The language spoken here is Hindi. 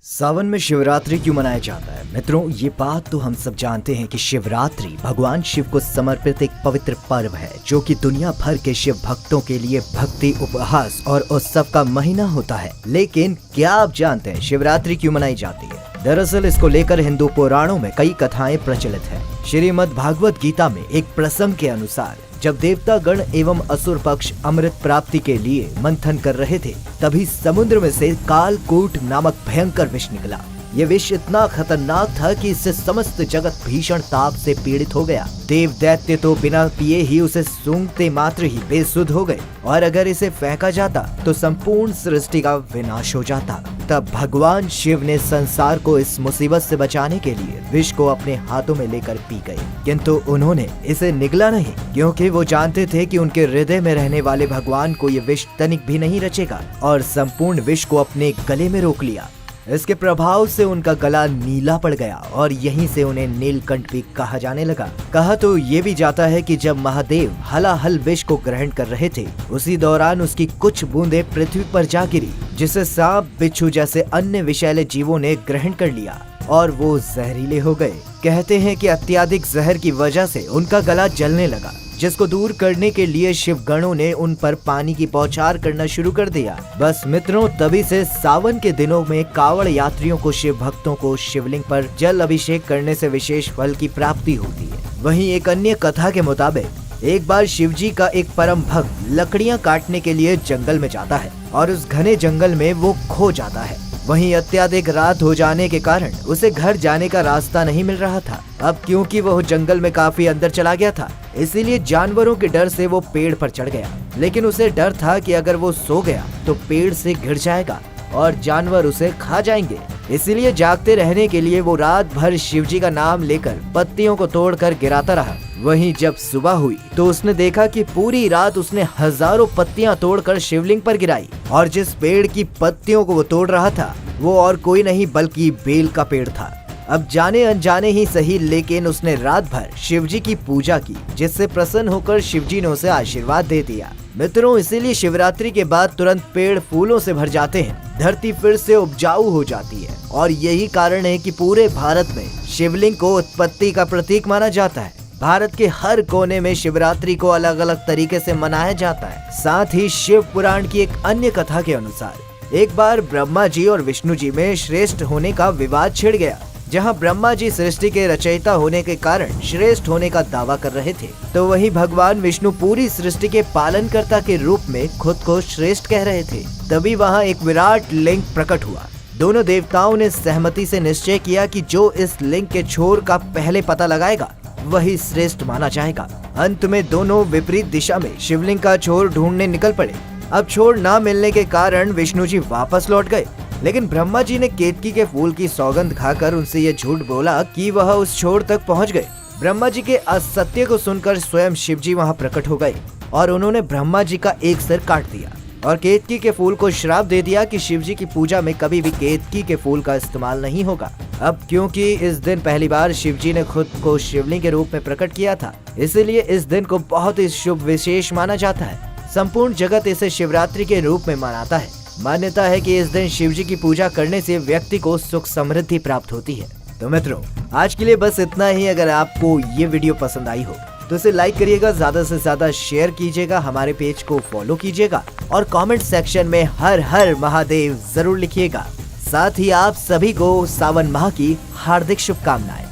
सावन में शिवरात्रि क्यों मनाया जाता है? मित्रों, ये बात तो हम सब जानते हैं कि शिवरात्रि भगवान शिव को समर्पित एक पवित्र पर्व है जो कि दुनिया भर के शिव भक्तों के लिए भक्ति, उपहास और उत्सव का महीना होता है। लेकिन क्या आप जानते हैं शिवरात्रि क्यों मनाई जाती है? दरअसल इसको लेकर हिंदू पुराणों में कई कथाएं प्रचलित हैं। श्रीमद् भागवत गीता में एक प्रसंग के अनुसार जब देवता गण एवं असुर पक्ष अमृत प्राप्ति के लिए मंथन कर रहे थे, तभी समुद्र में से कालकूट नामक भयंकर विष निकला। ये विष इतना खतरनाक था कि इससे समस्त जगत भीषण ताप से पीड़ित हो गया। देव दैत्य तो बिना पिए ही उसे सूंघते मात्र ही बेसुध हो गए और अगर इसे फेंका जाता तो संपूर्ण सृष्टि का विनाश हो जाता। तब भगवान शिव ने संसार को इस मुसीबत से बचाने के लिए विष को अपने हाथों में लेकर पी गए, किंतु उन्होंने इसे निगला नहीं, क्योंकि वो जानते थे कि उनके हृदय में रहने वाले भगवान को ये विष तनिक भी नहीं रचेगा, और संपूर्ण विष को अपने गले में रोक लिया। इसके प्रभाव से उनका गला नीला पड़ गया और यहीं से उन्हें नीलकंठ भी कहा जाने लगा। कहा तो ये भी जाता है कि जब महादेव हलाहल विष को ग्रहण कर रहे थे, उसी दौरान उसकी कुछ बूंदें पृथ्वी पर जा गिरी, जिसे सांप, बिच्छू जैसे अन्य विषैले जीवों ने ग्रहण कर लिया और वो जहरीले हो गए। कहते हैं कि अत्यधिक जहर की वजह से उनका गला जलने लगा, जिसको दूर करने के लिए शिव गणों ने उन पर पानी की बौछार करना शुरू कर दिया। बस मित्रों, तभी से सावन के दिनों में कावड़ यात्रियों को, शिव भक्तों को शिवलिंग पर जल अभिषेक करने से विशेष फल की प्राप्ति होती है। वहीं एक अन्य कथा के मुताबिक एक बार शिवजी का एक परम भक्त लकड़ियां काटने के लिए जंगल में जाता है और उस घने जंगल में वो खो जाता है। वहीं अत्यधिक रात हो जाने के कारण उसे घर जाने का रास्ता नहीं मिल रहा था। अब क्योंकि वह जंगल में काफी अंदर चला गया था, इसीलिए जानवरों के डर से वो पेड़ पर चढ़ गया। लेकिन उसे डर था कि अगर वो सो गया तो पेड़ से गिर जाएगा और जानवर उसे खा जाएंगे। इसीलिए जागते रहने के लिए वो रात भर शिवजी का नाम लेकर पत्तियों को तोड़कर गिराता रहा। वहीं जब सुबह हुई तो उसने देखा कि पूरी रात उसने हजारों पत्तियां तोड़कर शिवलिंग पर गिराई, और जिस पेड़ की पत्तियों को वो तोड़ रहा था वो और कोई नहीं बल्कि बेल का पेड़ था। अब जाने अनजाने ही सही, लेकिन उसने रात भर शिवजी की पूजा की, जिससे प्रसन्न होकर शिवजी ने उसे आशीर्वाद दे दिया। मित्रों, इसीलिए शिवरात्रि के बाद तुरंत पेड़ फूलों से भर जाते हैं, धरती फिर से उपजाऊ हो जाती है, और यही कारण है कि पूरे भारत में शिवलिंग को उत्पत्ति का प्रतीक माना जाता है। भारत के हर कोने में शिवरात्रि को अलग अलग तरीके से मनाया जाता है। साथ ही शिव पुराण की एक अन्य कथा के अनुसार एक बार ब्रह्मा जी और विष्णु जी में श्रेष्ठ होने का विवाद छिड़ गया। जहां ब्रह्मा जी सृष्टि के रचयिता होने के कारण श्रेष्ठ होने का दावा कर रहे थे, तो वहीं भगवान विष्णु पूरी सृष्टि के पालनकर्ता के रूप में खुद को श्रेष्ठ कह रहे थे। तभी वहां एक विराट लिंग प्रकट हुआ। दोनों देवताओं ने सहमति से निश्चय किया कि जो इस लिंग के छोर का पहले पता लगाएगा वही श्रेष्ठ माना जाएगा। अंत में दोनों विपरीत दिशा में शिवलिंग का छोर ढूंढने निकल पड़े। अब छोर न मिलने के कारण विष्णु जी वापस लौट गए, लेकिन ब्रह्मा जी ने केतकी के फूल की सौगंध खाकर उनसे ये झूठ बोला कि वह उस छोर तक पहुंच गए। ब्रह्मा जी के असत्य को सुनकर स्वयं शिव जी वहाँ प्रकट हो गए और उन्होंने ब्रह्मा जी का एक सिर काट दिया और केतकी के फूल को श्राप दे दिया कि शिव जी की पूजा में कभी भी केतकी के फूल का इस्तेमाल नहीं होगा। अब क्योंकि इस दिन पहली बार शिव जी ने खुद को शिवलिंग के रूप में प्रकट किया था, इसीलिए इस दिन को बहुत ही शुभ विशेष माना जाता है। संपूर्ण जगत इसे शिवरात्रि के रूप में मनाता है। मान्यता है कि इस दिन शिव जी की पूजा करने से व्यक्ति को सुख समृद्धि प्राप्त होती है। तो मित्रों, आज के लिए बस इतना ही। अगर आपको ये वीडियो पसंद आई हो तो इसे लाइक करिएगा, ज्यादा से ज्यादा शेयर कीजिएगा, हमारे पेज को फॉलो कीजिएगा और कमेंट सेक्शन में हर हर महादेव जरूर लिखिएगा। साथ ही आप सभी को सावन माह की हार्दिक शुभकामनाएं।